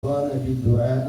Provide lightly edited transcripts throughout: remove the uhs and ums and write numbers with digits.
في الدعاء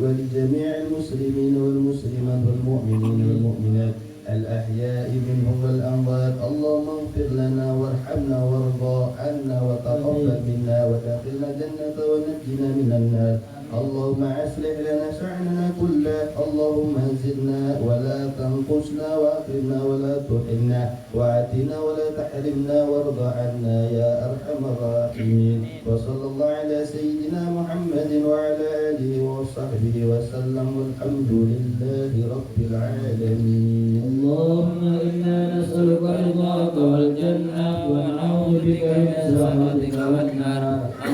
ولجميع المسلمين والمسلمات والمؤمنين والمؤمنات الأحياء منهم والأموات. اللهم اغفر لنا وارحمنا وارضى عنا وتقبل منا ودخلنا الجنة ونجنا من النار. اللهم أصلح لنا شأننا كله. اللهم زدنا ولا تنقصنا وأكرمنا ولا تحرمنا وآتنا ولا تحرمنا وارض عنا يا أرحم الراحمين. وصلى الله على سيدنا محمد وعلى آله وصحبه وسلم والحمد لله رب العالمين. اللهم إنا نسألك رضاك والجنة ونعوذ بك من سخطك والنار.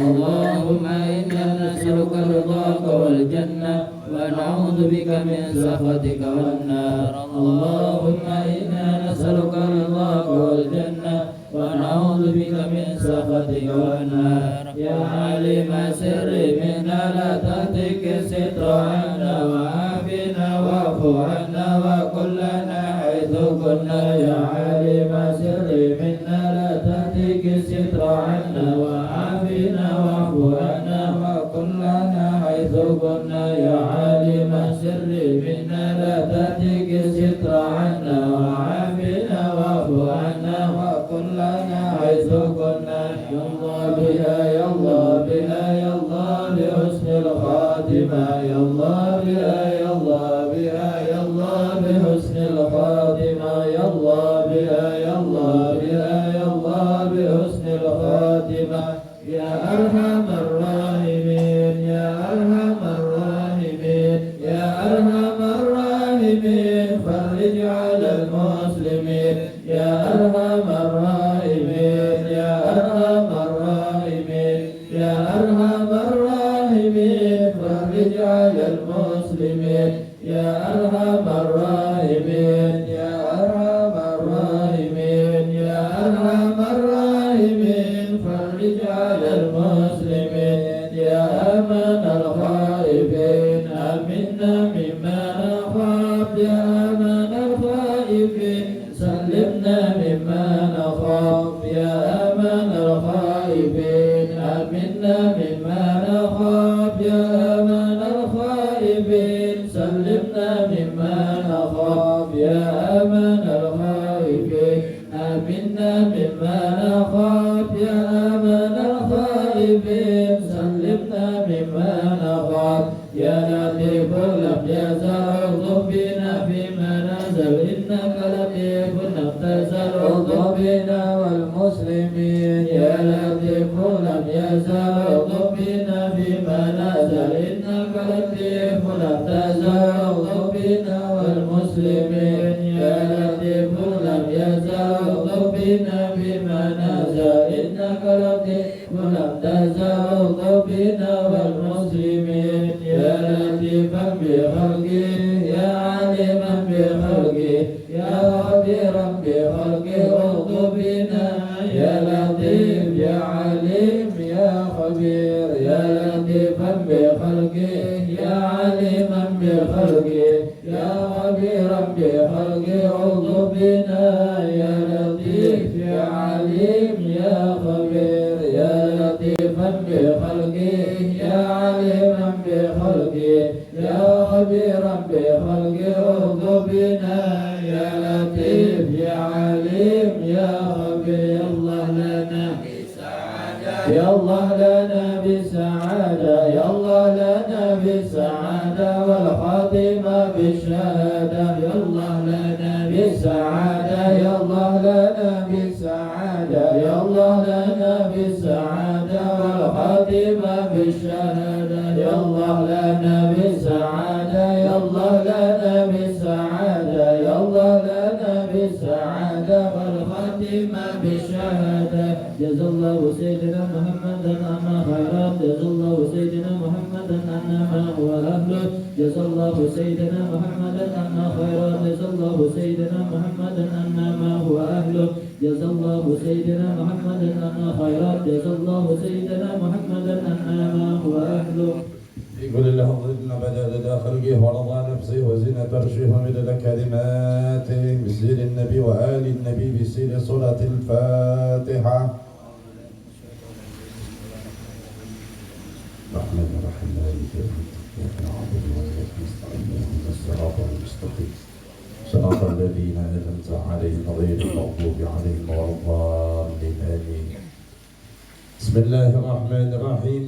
اللهم إنا نسألك رضاك والجنة ونعوذ بك من سخطك والنار. اللهم إنا نسألك رضاك والجنة ونعوذ بك من سخطك والنار. يا عليم سر منا لا تهتك الستر عنا وعافنا واعف عنا وكلنا حيث كنا. يا عليم سر منا لا تهتك الستر عنا وعافنا واعف عنا وكلنا حيث كنا. يا عليم سر منا لا تهتك الستر عنا وعافنا واعف عنا وكلنا حيث كنا. يا الله بها يا الله بها يا الله بحسن الخاتمة. يا الله بها يا الله بها يا الله بحسن الخاتمة. يا الله بها يا الله بها يا الله بحسن الخاتمة. يا أرحم الراحمين يا أرحم الراحمين يا أرحم الراحمين فرج على المسلمين. يا أرحم الراحمين يا أرحم الراحمين يا أرحم الراحمين فرج على المسلمين. يا أرحم الراحمين يا أرحم الراحمين يا أرحم الراحمين فرج على المسلمين. يا أمان الخائفين آمنا مما نخاف. يا أمان الخائفين سلمنا مما نخاف. يا أمان الخائفين آمنا مما نخاف. يا أمان الخائفين سلمنا مما نخاف. يا أمان الخائفين آمنا مما نخاف. يا أمان الخائفين سلمنا مما نخاف. يا لطيف لم يزل بنا فيما نزل إنك لطيف لم تزل بنا والمسلمين. يا لطيف لم يزل بنا فيما نزل إنك لطيف لم تزل بنا والمسلمين. يا لطيف لم يزل بنا فيما نزل إنك لطيف لم تزل بنا والمسلمين. يا لطيفا بخلقه يا عليما بخلقه يا خبيرا بخلقه ارض بنا. يا لطيف يا عليم يا خبير يا لطيفا بخلقه يا عليما بخلقه يا خبيرا بخلقه ارض بنا. يا لطيف يا عليم يا خبير يا لطيفا بخلقه يا عليما بخلقه يا خبيرا بخلقه ارض بنا. يا لطيف يا عليم يا خبير. الله لنا يا الله لنا بسعادة يا الله لنا بسعادة والخاتمة بالشهادة. يا الله لنا بسعادة يا الله لنا بسعادة يا الله لنا بسعادة والخاتمة بالشهادة. يا الله لنا بسعادة يا الله لنا بسعادة يا الله لنا بسعادة والخاتمة بالشهادة. جزا الله سيدنا محمدا عنا خيرات. جزا الله سيدنا محمدا عنا ما هو أهله. جزا الله سيدنا محمدا عنا خيرات. جزا الله سيدنا محمدا عنا ما هو أهله. جزا الله سيدنا محمدا عنا خيرات. جزا الله سيدنا محمدا عنا ما هو أهله. قل اللهم ضدنا بدأ خلقه ورضى نفسه وزنة عرشه ومدد كلماته بسير النبي وآل النبي بسير سورة الفاتحة. الرحمن الرحيم مالك يوم الدين إياك نعبد وإياك نستعين اهدنا الصراط المستقيم صراط الذين أنعمت عليهم غير المغضوب عليهم ولا الضالين آمين. بسم الله الرحمن الرحيم.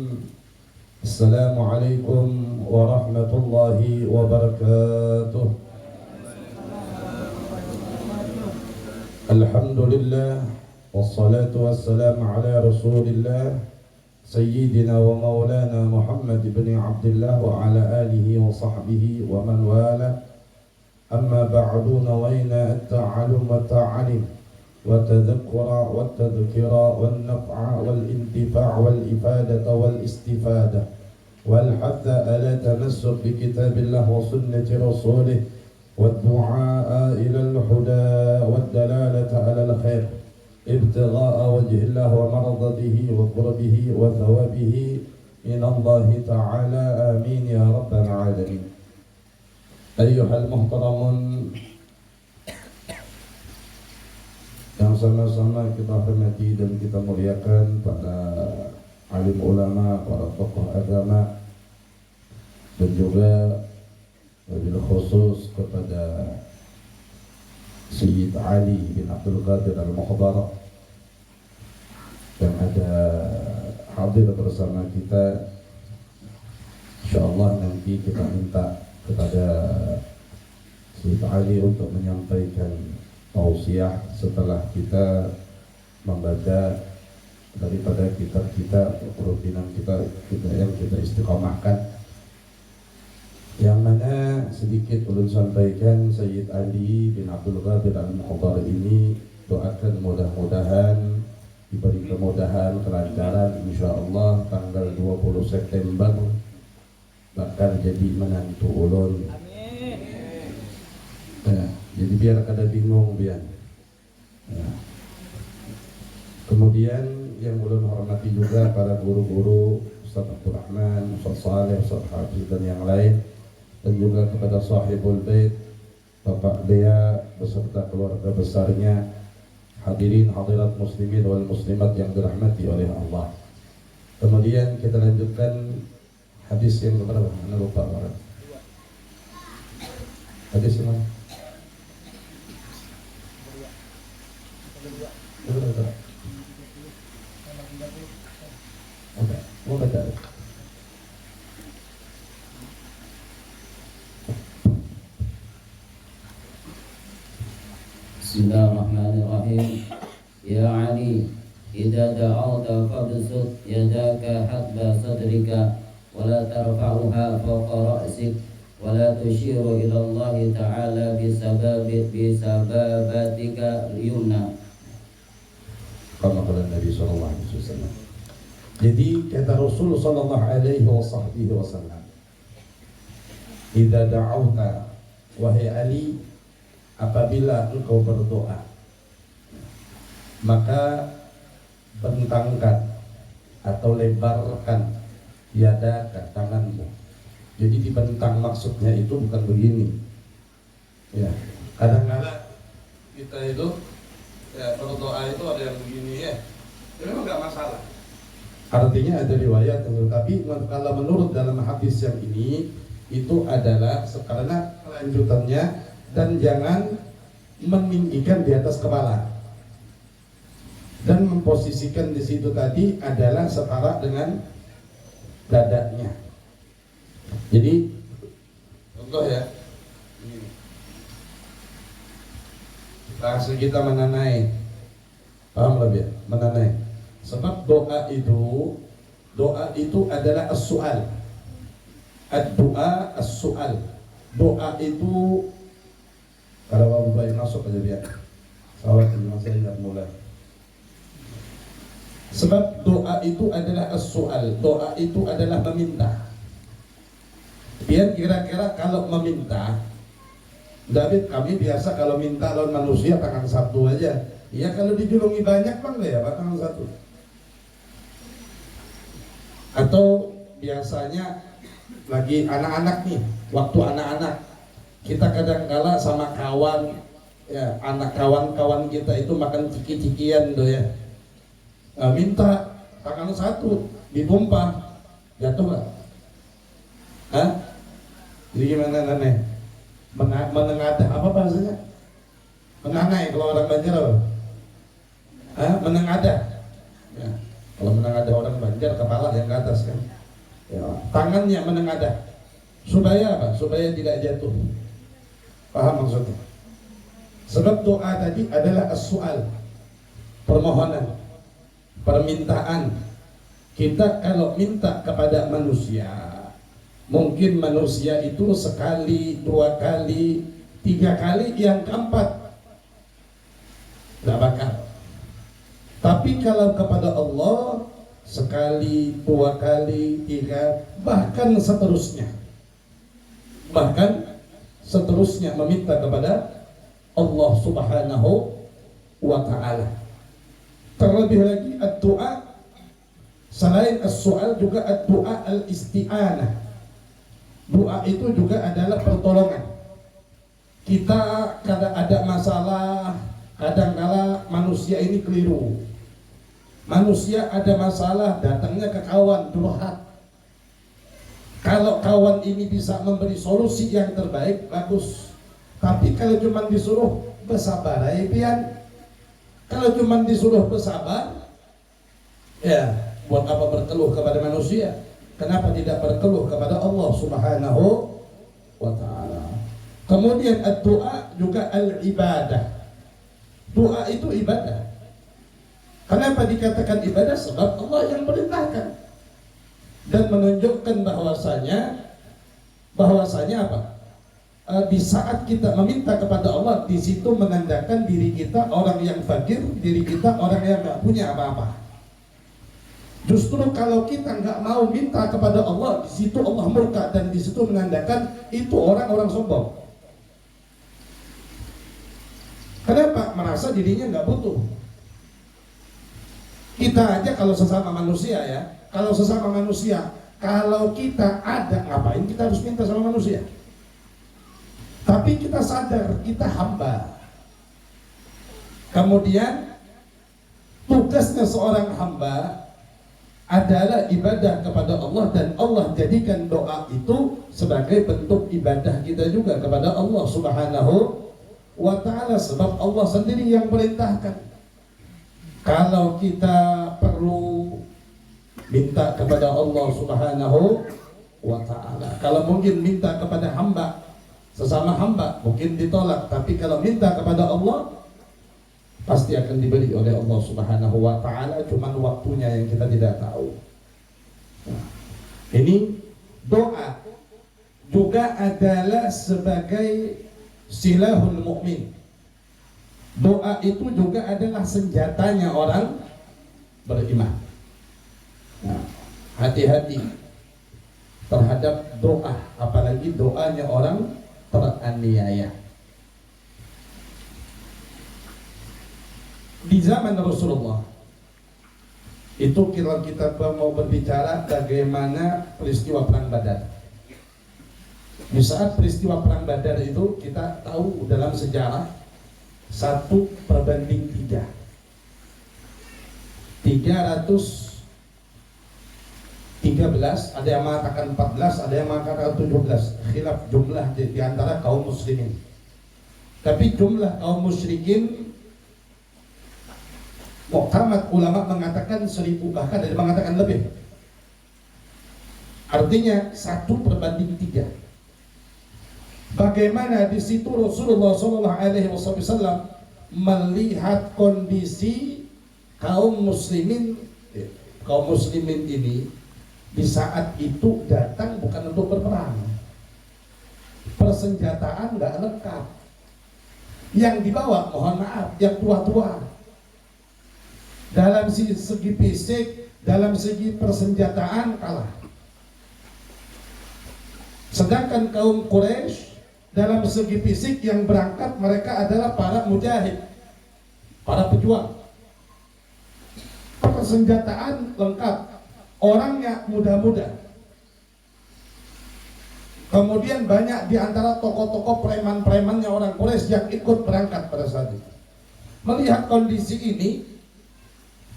السلام عليكم ورحمة الله وبركاته. الحمد لله والصلاة والسلام على رسول الله سيدنا ومولانا محمد بن عبد الله وعلى آله وصحبه ومن والاه. أما بعد نوينا التعلم والتعليم والتذكر والتذكير والنفع والانتفاع والإفادة والاستفادة والحث على تمسك بكتاب الله وسنة رسوله والدعاء إلى الهدى والدلالة على الخير ابتغاء وجه الله ومرضته وقربه وثوابه من الله تعالى آمين يا رب العالمين. أيها المحترمون yang sama-sama kita hormati dan kita muliakan pada alim ulama, para tokoh agama, dan juga wabil khusus kepada Sayyid Ali bin Abdul Qadir Al-Muhdar yang ada hadir bersama kita. InsyaAllah nanti kita minta kepada Sayyid Ali untuk menyampaikan tausiah setelah kita membaca daripada kitab kita rutinan kita yang kita istiqamahkan, yang mana sedikit ulun sampaikan Sayyid Ali bin Abdul Qadir Al-Muhdar ini doakan mudah-mudahan diberi kemudahan, kelancaran, insyaallah tanggal 20 September bakal jadi menantu ulun. Ya, jadi biar kada bingung biar. Ya. Kemudian yang ulun hormati juga para guru-guru, Ustaz Abdul Rahman, Ustaz Saleh, Ustaz Hafiz dan yang lain, dan juga kepada sahibul bait Bapak Dea beserta keluarga besarnya, hadirin hadirat muslimin wal muslimat yang dirahmati oleh Allah. Kemudian kita lanjutkan hadis yang berapa? Anda lupa orang. Hadis yang mana? Mau baca? Bismillahirrahmanirrahim. Ya Ali, idza da'awta fabsut yadaka hatba sadrika wa la tarfa'uha fawqa ra'sik wa la tushiru ila Allah ta'ala bisababatika yumna. Kama qala Nabi sallallahu alaihi wasallam. Jadi kata Rasul sallallahu alaihi wasallam, idza da'awta, wahai Ali, apabila engkau berdoa, maka bentangkan atau lebarkan yadaka, tanganmu. Jadi dibentang maksudnya itu bukan begini. Ya, kadang-kadang kita itu ya berdoa itu ada yang begini ya. Itu memang nggak masalah. Artinya ada riwayat, tapi kalau menurut dalam hadis yang ini itu adalah karena kelanjutannya, dan jangan meninggikan di atas kepala, dan memposisikan di situ tadi adalah setara dengan dadanya. Jadi contoh ya, langsung kita menanai, paham lebih? Menanai. Sebab doa itu adalah as-su'al. Ad-du'a as-su'al. Doa itu kalau Bapak baik masuk aja biar sawat ini masih tidak mulai. Sebab doa itu adalah as-su'al. Doa itu adalah meminta. Biar kira-kira kalau meminta, David, kami biasa kalau minta lawan manusia tangan satu aja. Ya kalau dijulungi banyak bang ya tangan satu. Atau biasanya lagi anak-anak nih, waktu anak-anak kita kadang-kala sama kawan, ya anak kawan-kawan kita itu makan ciki-cikian tuh ya, minta tangan satu ditumpah, Jatuh nggak? Hah? Jadi gimana namanya? Menengadah apa bahasanya? Menangai kalau orang Banjar apa? Hah? Menengadah. Ya. Kalau menengadah orang Banjar kepala yang ke atas kan. Ya. Tangannya menengadah. Supaya apa? Supaya tidak jatuh. Paham maksudnya? Sebab doa tadi adalah as-su'al, permohonan, permintaan. Kita kalau minta kepada manusia, mungkin manusia itu sekali, 2 kali, 3 kali, yang keempat tidak bakal. Tapi kalau kepada Allah sekali, 2 kali, 3, bahkan seterusnya, meminta kepada Allah Subhanahu wa ta'ala. Terlebih lagi ad-du'a, selain as-su'al juga ad-du'a al-isti'anah. Doa itu juga adalah pertolongan. Kita kadang ada masalah, kadang-kala manusia ini keliru. Manusia ada masalah, datangnya ke kawan, curhat. Kalau kawan ini bisa memberi solusi yang terbaik, bagus. Tapi kalau cuma disuruh bersabar, pian. Kalau cuma disuruh bersabar, ya buat apa berkeluh kepada manusia? Kenapa tidak berkeluh kepada Allah Subhanahu wa ta'ala? Kemudian doa juga al-ibadah. Doa itu ibadah. Kenapa dikatakan ibadah? Sebab Allah yang perintahkan dan menunjukkan bahwasanya apa? Di saat kita meminta kepada Allah, di situ menandakan diri kita orang yang fakir, diri kita orang yang nggak punya apa-apa. Justru kalau kita nggak mau minta kepada Allah, di situ Allah murka, dan di situ menandakan itu orang-orang sombong. Kenapa? Merasa dirinya nggak butuh. Kita aja kalau sesama manusia ya, kalau kita ada, ngapain kita harus minta sama manusia? Tapi kita sadar kita hamba. Kemudian tugasnya seorang hamba adalah ibadah kepada Allah, dan Allah jadikan doa itu sebagai bentuk ibadah kita juga kepada Allah Subhanahu wa ta'ala. Sebab Allah sendiri yang perintahkan. Kalau kita perlu minta kepada Allah Subhanahu wa ta'ala, kalau mungkin minta kepada hamba, sesama hamba, mungkin ditolak. Tapi kalau minta kepada Allah, pasti akan diberi oleh Allah Subhanahu wa ta'ala. Cuman waktunya yang kita tidak tahu. Nah, ini doa juga adalah sebagai silahul mukmin. Doa itu juga adalah senjatanya orang beriman. Nah, hati-hati terhadap doa, apalagi doanya orang teraniaya. Di zaman Rasulullah itu kita mau berbicara bagaimana peristiwa perang Badar. Di saat peristiwa perang Badar itu kita tahu dalam sejarah 1/3. 313, ada yang mengatakan 14, ada yang mengatakan 17. Khilaf jumlah di antara kaum muslimin. Tapi jumlah kaum musyrikin, muktamad ulama mengatakan 1000, bahkan ada yang mengatakan lebih. Artinya 1/3. Bagaimana di situ Rasulullah SAW melihat kondisi kaum muslimin ini di saat itu datang bukan untuk berperang, persenjataan nggak lengkap, yang dibawa mohon maaf yang tua-tua, dalam segi fisik, dalam segi persenjataan kalah. Sedangkan kaum Quraisy dalam segi fisik yang berangkat mereka adalah para mujahid, para pejuang, persenjataan lengkap, orangnya muda-muda. Kemudian banyak di antara tokoh-tokoh preman-premannya orang Quraisy yang ikut berangkat pada saat itu. Melihat kondisi ini,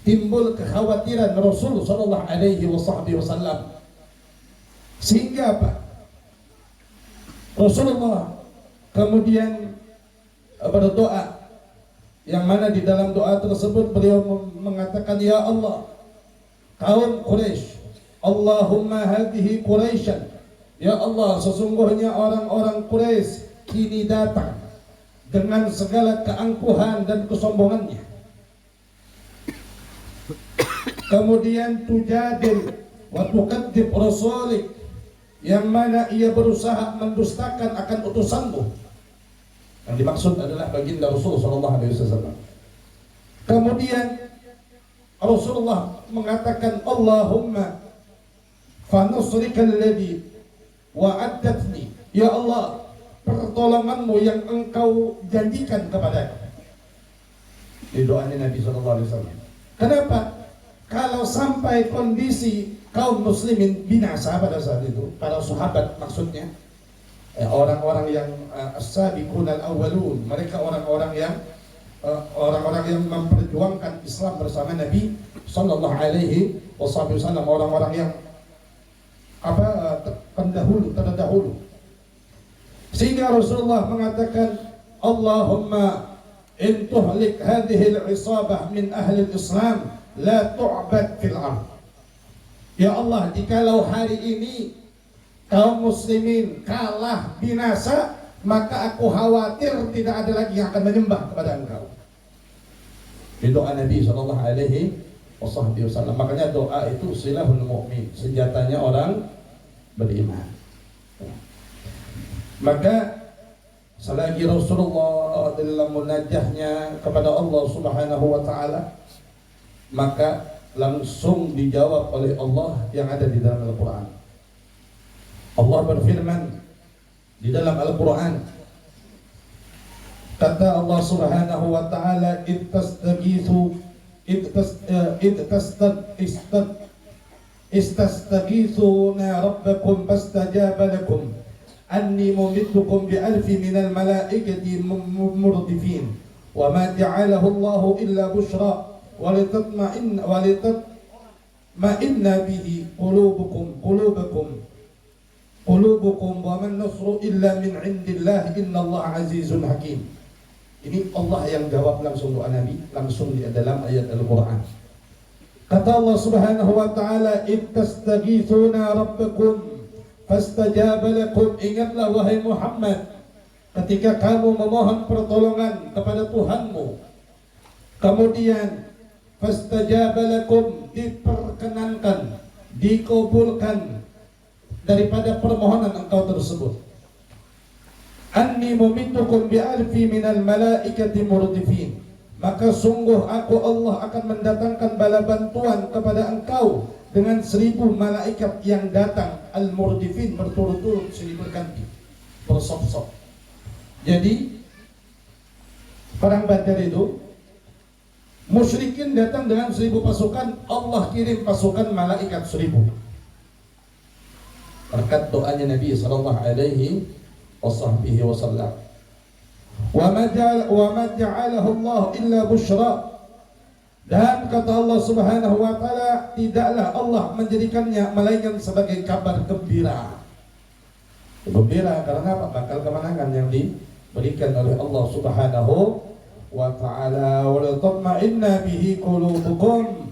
timbul kekhawatiran Rasul sallallahu alaihi wasallam Sehingga apa? Rasulullah kemudian berdoa, yang mana di dalam doa tersebut beliau mengatakan, ya Allah, kaum Quraisy, Allahumma hadhihi Quraisyan, ya Allah, sesungguhnya orang-orang Quraisy kini datang dengan segala keangkuhan dan kesombongannya. Kemudian tujadil wa tukadzib rasulik, yang mana ia berusaha mendustakan akan utusanmu. Yang dimaksud adalah baginda Rasulullah SAW. Kemudian Rasulullah mengatakan, Allahumma fanusrika alladhi wa'addatni, ya Allah, pertolonganmu yang engkau janjikan kepadaku. Ini doanya Nabi SAW. Kenapa? Kalau sampai kondisi kaum muslimin binasa pada saat itu, para sahabat maksudnya, orang-orang yang as-sabiqun al-awwalun, mereka orang-orang yang memperjuangkan Islam bersama Nabi sallallahu alaihi wasallam, orang-orang yang terdahulu. Sehingga Rasulullah mengatakan, Allahumma in tuhlik hadhihi al-isabah min ahli al-Islam la tu'bad fil ard. Ya Allah, jikalau hari ini kaum muslimin kalah binasa, maka aku khawatir tidak ada lagi yang akan menyembah kepada engkau. Ini doa Nabi sallallahu alaihi wasallam. Makanya doa itu silahul mu'min, senjatanya orang beriman. Maka selagi Rasulullah dalam munajahnya kepada Allah Subhanahu wa taala, maka langsung dijawab oleh Allah yang ada di dalam Al-Quran. Allah berfirman di dalam Al-Quran, kata Allah Subhanahu wa taala, istastaghithuna rabbakum fastajaba lakum anni mumiddukum bi alfi minal malaikati murdifin wa ma ja'alahu Allahu illa bushra walitatma'inna bihi qulubukum wa man nasru illa min indillah innallaha azizun hakim. Ini Allah yang jawab langsung doa Nabi, langsung di dalam ayat Al-Quran. Kata Allah Subhanahu wa ta'ala, ittastaghithuna rabbakum fastajaba lakum. Ingatlah wahai Muhammad, ketika kamu memohon pertolongan kepada Tuhanmu, kemudian fastajaba lakum, diperkenankan, dikabulkan daripada permohonan engkau tersebut. Anni mumiddukum bi alfi minal malaikati murdifin, maka sungguh aku Allah akan mendatangkan bala bantuan kepada engkau dengan 1000 malaikat yang datang al-murdifin, berturut-turut silih berganti, bersop-sop. Jadi perang Badar itu musyrikin datang dengan 1000 pasukan, Allah kirim pasukan malaikat 1000. Berkat doanya Nabi sallallahu alaihi wasallam. Wa ma ja'alahu Allah illa busyra. Dan kata Allah Subhanahu wa taala, tidaklah Allah menjadikannya melainkan sebagai kabar gembira. Gembira karena apa? Bakal kemenangan yang diberikan oleh Allah Subhanahu wa ta'ala. Wa tatma'inna bihi qulubukum,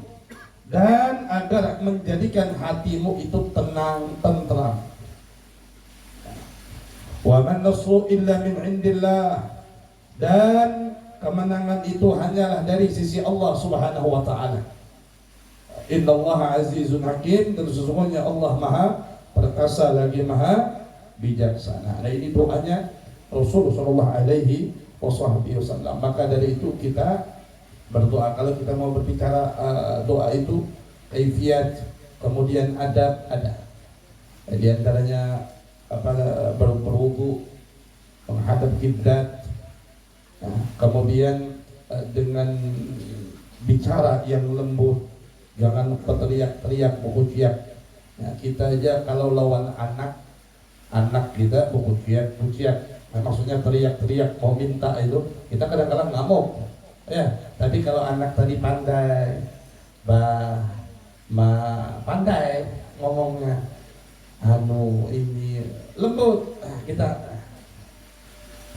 dan agar menjadikan hatimu itu tenang, tentram. Wa man nasru illa min indillah, dan kemenangan itu hanyalah dari sisi Allah Subhanahu wa ta'ala. Innallaha azizun hakim, dan sesungguhnya Allah maha perkasa lagi maha bijaksana. Nah, ini doanya Rasulullah sallallahu alaihi wasallam. Maka dari itu kita berdoa. Kalau kita mau berbicara doa itu kaifiat, kemudian adab ada. Di antaranya berwudu, menghadap kiblat, kemudian dengan bicara yang lembut, jangan berteriak-teriak, berkuciak. Kita aja kalau lawan anak kita berkuciak, maksudnya teriak-teriak mau minta itu, kita kadang-kadang ngamuk. Ya, tapi kalau anak tadi pandai, pandai ngomongnya, lembut. Kita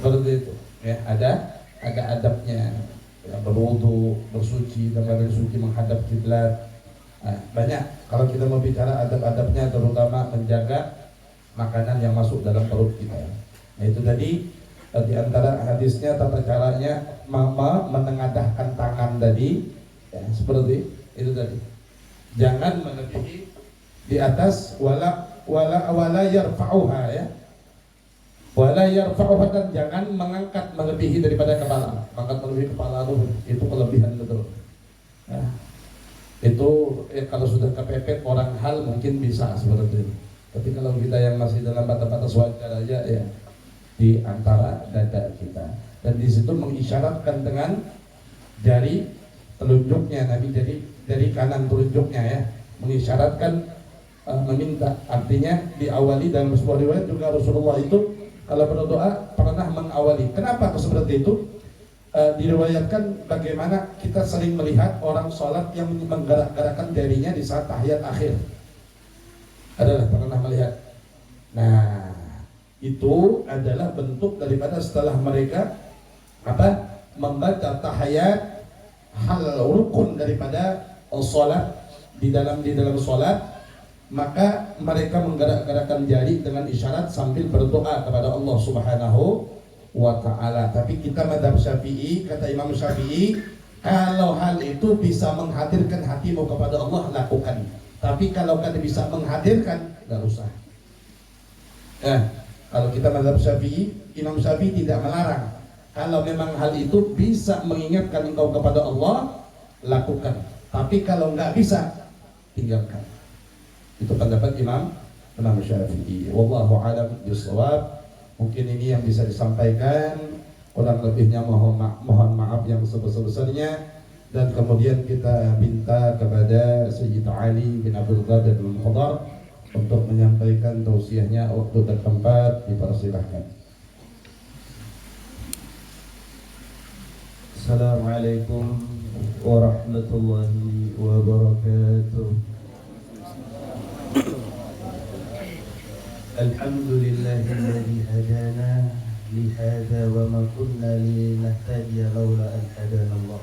seperti itu. Ya, ada adabnya. Ya, berwudu, bersuci, dengan suci menghadap kiblat. Banyak. Kalau kita mau bicara adab-adabnya, terutama menjaga makanan yang masuk dalam perut kita. Nah itu tadi di antara hadisnya tata caranya mama menengadahkan tangan tadi, ya, seperti itu tadi. Jangan melebihi di atas wala yarfa'uha, ya. Wala yarfa'uha, dan jangan mengangkat melebihi daripada kepala. Mengangkat melebihi kepala itu kelebihan betul. Ya. Itu kalau sudah kepepet orang hal mungkin bisa seperti itu. Tapi kalau kita yang masih dalam batas-batas wajar aja, ya, di antara dada kita, dan di situ mengisyaratkan dengan jari telunjuknya, Nabi dari kanan telunjuknya, ya, mengisyaratkan meminta. Artinya diawali dalam sebuah riwayat juga Rasulullah itu kalau berdoa pernah mengawali. Kenapa seperti itu? Diriwayatkan bagaimana kita sering melihat orang sholat yang menggerak-gerakkan jarinya di saat tahiyat akhir. Adalah pernah melihat. Nah, itu adalah bentuk daripada setelah mereka membaca tahiyat, hal rukun daripada sholat di dalam sholat, maka mereka menggerak-gerakkan jari dengan isyarat sambil berdoa kepada Allah Subhanahu wa ta'ala. Tapi kita mazhab Syafi'i, kata Imam Syafi'i, kalau hal itu bisa menghadirkan hatimu kepada Allah, lakukan. Tapi kalau kada bisa menghadirkan, tidak usah. Kalau kita mazhab Syafi'i, Imam Syafi'i tidak melarang. Kalau memang hal itu bisa mengingatkan engkau kepada Allah, lakukan. Tapi kalau nggak bisa, tinggalkan. Itu pendapat Imam Syafi'i. Wallahu a'lam bishawab. Mungkin ini yang bisa disampaikan. Kurang lebihnya mohon maaf yang sebesar-besarnya. Dan kemudian kita minta kepada Sayyid Ali bin Abdul Qadir Al-Khudar untuk menyampaikan tausiahnya. Waktu dan tempat dipersilahkan. Assalamualaikum warahmatullahi wabarakatuh. Alhamdulillahilladzi hadana lihada wa ma kunna linahtadiya laula an hadana Allah.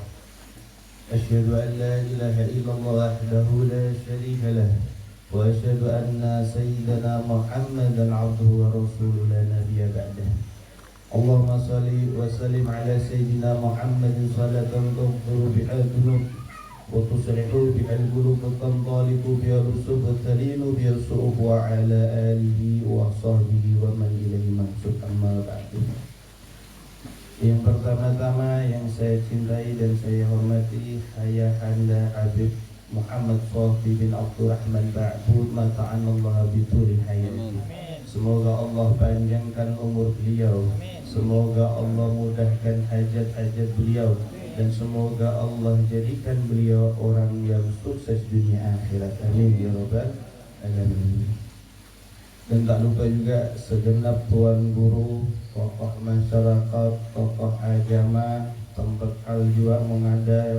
Asyhadu an la ilaha illallah wahdahu la syarika lah wa asyhadu anna sayyidana Muhammadan abduhu wa rasuluhu la nabiyya ba'dah. Allahumma salli wa sallim ala sayyidina Muhammadin salatan tughfiru biha dhunub wa tusrihu biha al-qulub wa tanṭaliqu biha al-rusub wa talinu biha as-su'ub wa ala alihi wa sahbihi wa man ilayhi mansub, amma ba'du. Yang pertama-tama yang saya cintai dan saya hormati Ayahanda Habib Muhammad Shafi bin Abdurrahman Ba'bud, mata'anallah bituri hayati. Semoga Allah panjangkan umur beliau. Semoga Allah mudahkan hajat-hajat beliau. Dan semoga Allah jadikan beliau orang yang sukses dunia akhirat. Amin ya rabbal alamin. Dan tak lupa juga segenap tuan guru, tokoh masyarakat, tokoh agama, tempat juga mengada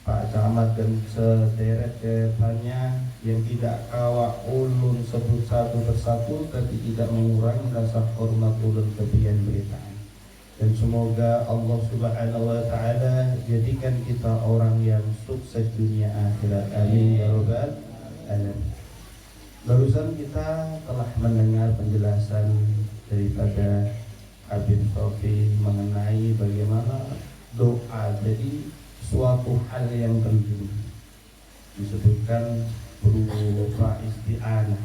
Pak Camat dan sederet depannya yang tidak kawak ulun sebut satu persatu, tapi tidak mengurangi rasa hormat ulun kebian beritaan. Dan semoga Allah Subhanahu wa ta'ala jadikan kita orang yang sukses dunia akhirat. Amin ya rabbal alamin. Barusan kita telah mendengar penjelasan daripada Habib Shafi mengenai bagaimana doa jadi suatu hal yang penting. Disebutkan berupa isti'anah,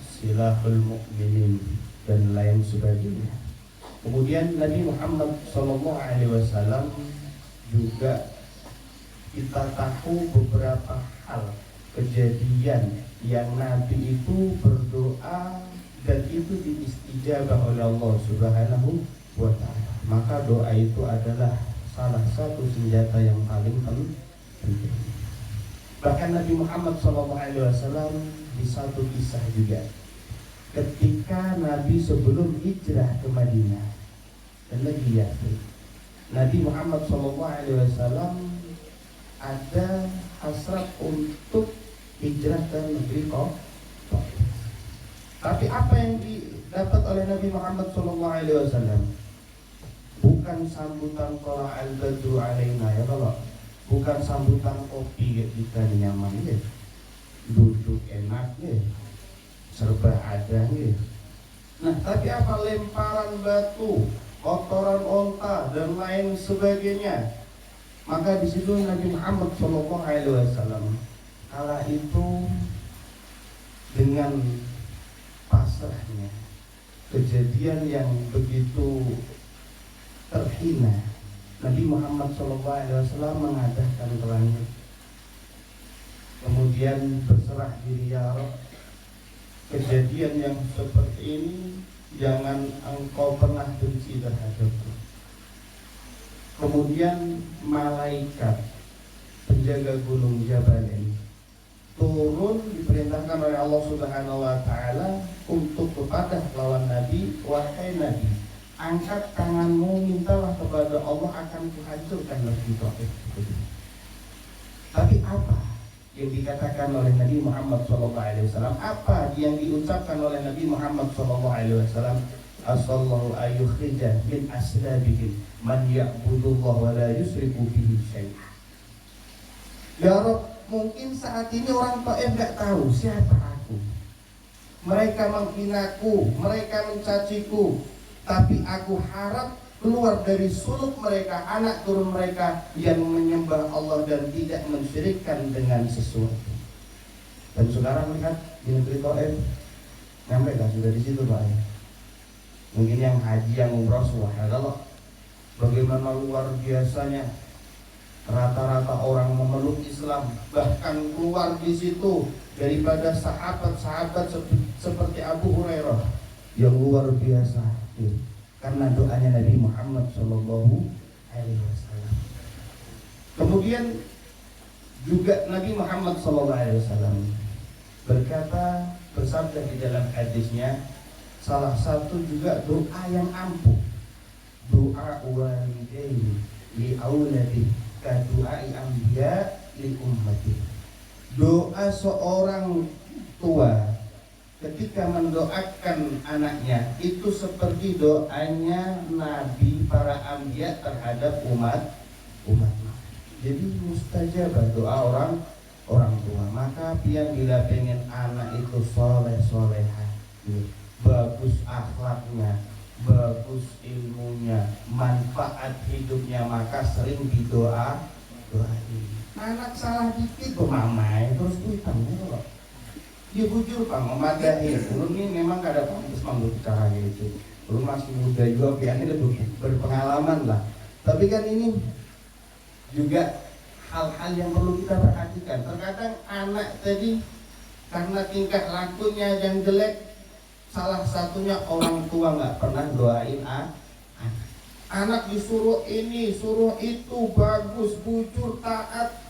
silahul mu'minin, dan lain sebagainya. Kemudian Nabi Muhammad SAW juga kita tahu beberapa hal kejadian yang Nabi itu berdoa dan itu diistijabah oleh Allah Subhanahu wa ta'ala. Maka doa itu adalah salah satu senjata yang paling penting. Bahkan Nabi Muhammad SAW di satu kisah juga, ketika Nabi sebelum hijrah ke Madinah dan lagi Yathrib, Nabi Muhammad SAW ada hasrat untuk hijrah ke negeri Taif. Tapi apa yang dapat oleh Nabi Muhammad SAW. Bukan sambutan tolak al-badru alaina ya kalau bukan sambutan kopi kita nyaman ya, duduk enak ya, serba ada ya. Nah tapi apa lemparan batu, kotoran onta dan lain sebagainya. Maka di situ Nabi Muhammad SAW kala itu dengan pasrahnya, kejadian yang begitu terhina, Nabi Muhammad SAW mengadahkan ke langit, kemudian berserah diri, ya Rabb, kejadian yang seperti ini jangan engkau pernah benci terhadapku. Kemudian malaikat penjaga gunung Jabalain turun, diperintahkan oleh Allah Subhanahu wa taala untuk kepada lawan Nabi, wahai Nabi, angkat tanganmu, mintalah kepada Allah, akan kuhancurkan negeri Taif. Tapi apa yang dikatakan oleh Nabi Muhammad SAW? Apa yang diucapkan oleh Nabi Muhammad SAW? Asallahu ayyukhrija min aslabihim man ya'budullah wa la yusriku bihi syai'a. Ya Rabb, mungkin saat ini orang Taif gak tahu siapa aku. Mereka menghinaku, mereka mencaciku, tapi aku harap keluar dari suluk mereka anak turun mereka yang menyembah Allah dan tidak mensyirikkan dengan sesuatu. Dan sekarang lihat di negeri Taif, nyampe kan sudah di situ Pak ya. Mungkin yang haji, yang umrah, subhanallah, bagaimana luar biasanya rata-rata orang memeluk Islam, bahkan keluar di situ daripada sahabat-sahabat seperti Abu Hurairah yang luar biasa ya, karena doanya Nabi Muhammad SAW. Kemudian juga Nabi Muhammad SAW berkata, bersabda di dalam hadisnya, salah satu juga doa yang ampuh, doa walidaini li auladi ka du'ai anbiya li ummati. Doa seorang tua ketika mendoakan anaknya itu seperti doanya nabi, para anbiya terhadap umat. Jadi mustajabah doa orang tua. Maka pian bila pengen anak itu soleh-solehah, bagus akhlaknya, bagus ilmunya, manfaat hidupnya, maka sering doain. Anak salah dikit bermamai terus kuitan loh. Dia bujur Pak, memadahi. Belum ini memang gak ada pantas manggil bicara gitu. Belum masih muda juga, biasanya lebih berpengalaman lah. Tapi kan ini juga hal-hal yang perlu kita perhatikan. Terkadang anak tadi karena tingkah lakunya yang jelek, salah satunya orang tua nggak pernah doain anak disuruh ini, suruh itu, bagus, bujur, taat,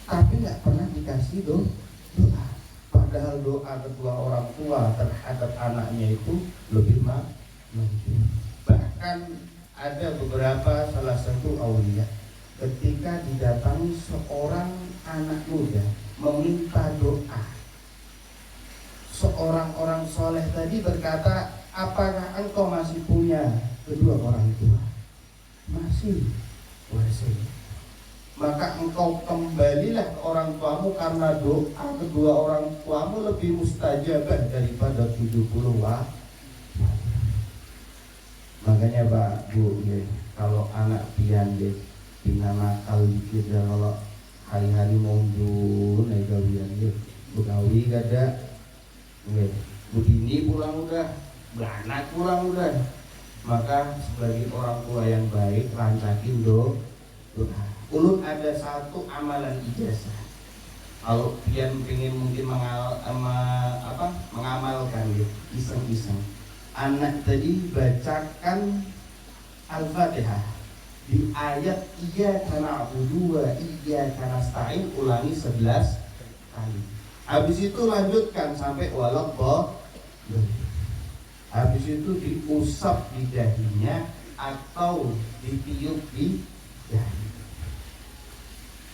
tapi nggak pernah dikasih doa. Padahal doa kedua orang tua terhadap anaknya itu lebih manjur. Bahkan ada beberapa salah satu aulia ketika didatangi seorang anak muda meminta doa, seorang orang soleh tadi berkata, apakah engkau masih punya kedua orang tua? Masih. Maka engkau kembalilah ke orang tuamu, karena doa kedua orang tuamu lebih mustajabah daripada 70 wali. Makanya Pak Bu, kalau anak pian pina nakal dikit, kalau hari-hari mundur naik gawian begawi kada. Begini pulang udah, beranak pulang udah. Maka sebagai orang tua yang baik, rancakin doa. Ulun ada satu amalan ijazah. Kalau pian pengen mungkin mengamalkan iseng-iseng, anak tadi bacakan Al-Fatihah di ayat iyyaka na'budu wa iyyaka nasta'in, ulangi 11 kali. Habis itu lanjutkan sampai walad-dallin. Habis itu diusap di dahinya atau ditiup di dahi.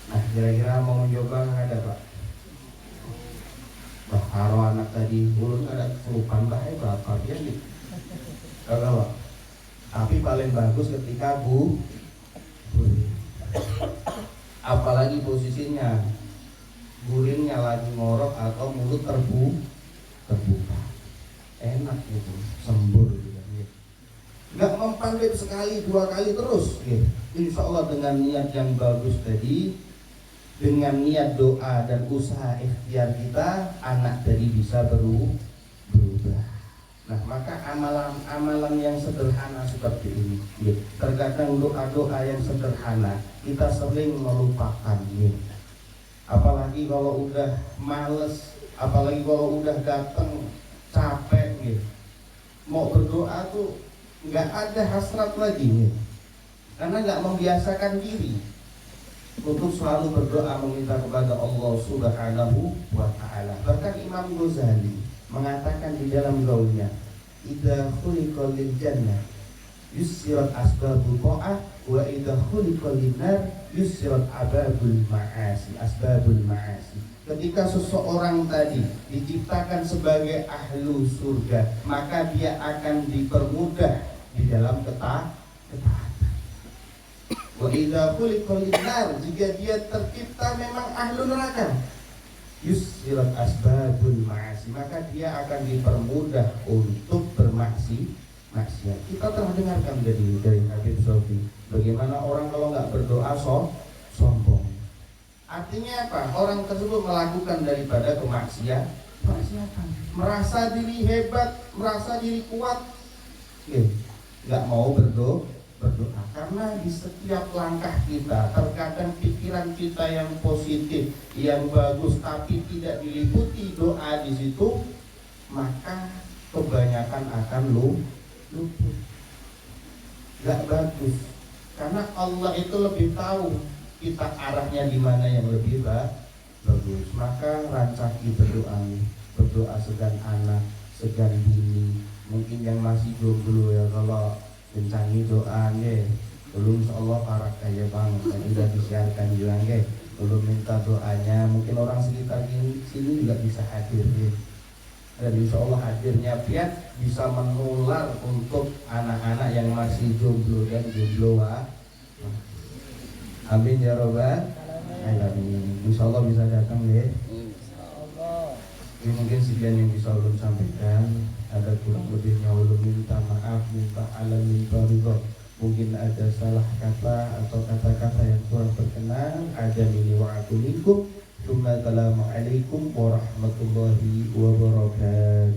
Nah, kira-kira mau mencoba nggak ada Pak? Bah, kalau anak tadi ulun ada kesurupan bahaya berapa paling bagus ketika guring. Apalagi posisinya guringnya lagi ngorok atau mulut terbuka, enak gitu, sembur gitu. Nggak mempan sekali 2 kali terus gitu. Insya Allah dengan niat yang bagus tadi, dengan niat doa dan usaha ikhtiar kita, anak tadi bisa berubah. Nah, maka amalan-amalan yang sederhana seperti ini gitu. Terkadang doa-doa yang sederhana kita sering melupakan gitu. Apalagi kalau udah males, apalagi kalau udah datang capek gitu, mau berdoa tuh nggak ada hasrat lagi nih, karena nggak membiasakan diri untuk selalu berdoa meminta kepada Allah Subhanahu wa Ta'ala. Bahkan Imam Ghazali mengatakan di dalam gaulnya, idza khuliqa lil jannah yusirat asbabul ta'ah wa idza khuliqa lin nar yusirat asbabul ma'asi. Ketika seseorang tadi diciptakan sebagai ahlu surga, maka dia akan dipermudah di dalam ketaatan. Wa idza khuliqa lin-nar, jika dia tercipta memang ahlu neraka, yusirat asbabul ma'asi, maka dia akan dipermudah untuk maksiat. Kita telah dengarkan dari Habib Sofi, bagaimana orang kalau nggak berdoa sombong. Artinya apa? Orang tersebut melakukan daripada kemaksiatan, merasa diri hebat, merasa diri kuat, nggak mau berdoa. Karena di setiap langkah kita, terkadang pikiran kita yang positif, yang bagus, tapi tidak diliputi doa di situ, maka kebanyakan akan luput. Nggak bagus, karena Allah itu lebih tahu kita arahnya di mana yang lebih bagus. Maka rancaki berdoa segan anak, segan bini. Mungkin yang masih jomblo ya, kalau kencangi doanya belum, insyaallah para kaya bang tadi sudah disiarkan juga nggih. Belum minta doanya, mungkin orang sekitar sini juga bisa hadir ya. Dan insyaallah hadirnya biar bisa menular untuk anak-anak yang masih jomblo dan jomblo. Amin ya robbal alamin. Insyaallah bisa datang ya. Ini mungkin sekian yang bisa ulun sampaikan. Ada kurang lebihnya ulun minta maaf, minta alam, minta ridho. Mungkin ada salah kata atau kata-kata yang kurang berkenan. Ada mini wa'akulikum. Assalamualaikum warahmatullahi wabarakatuh.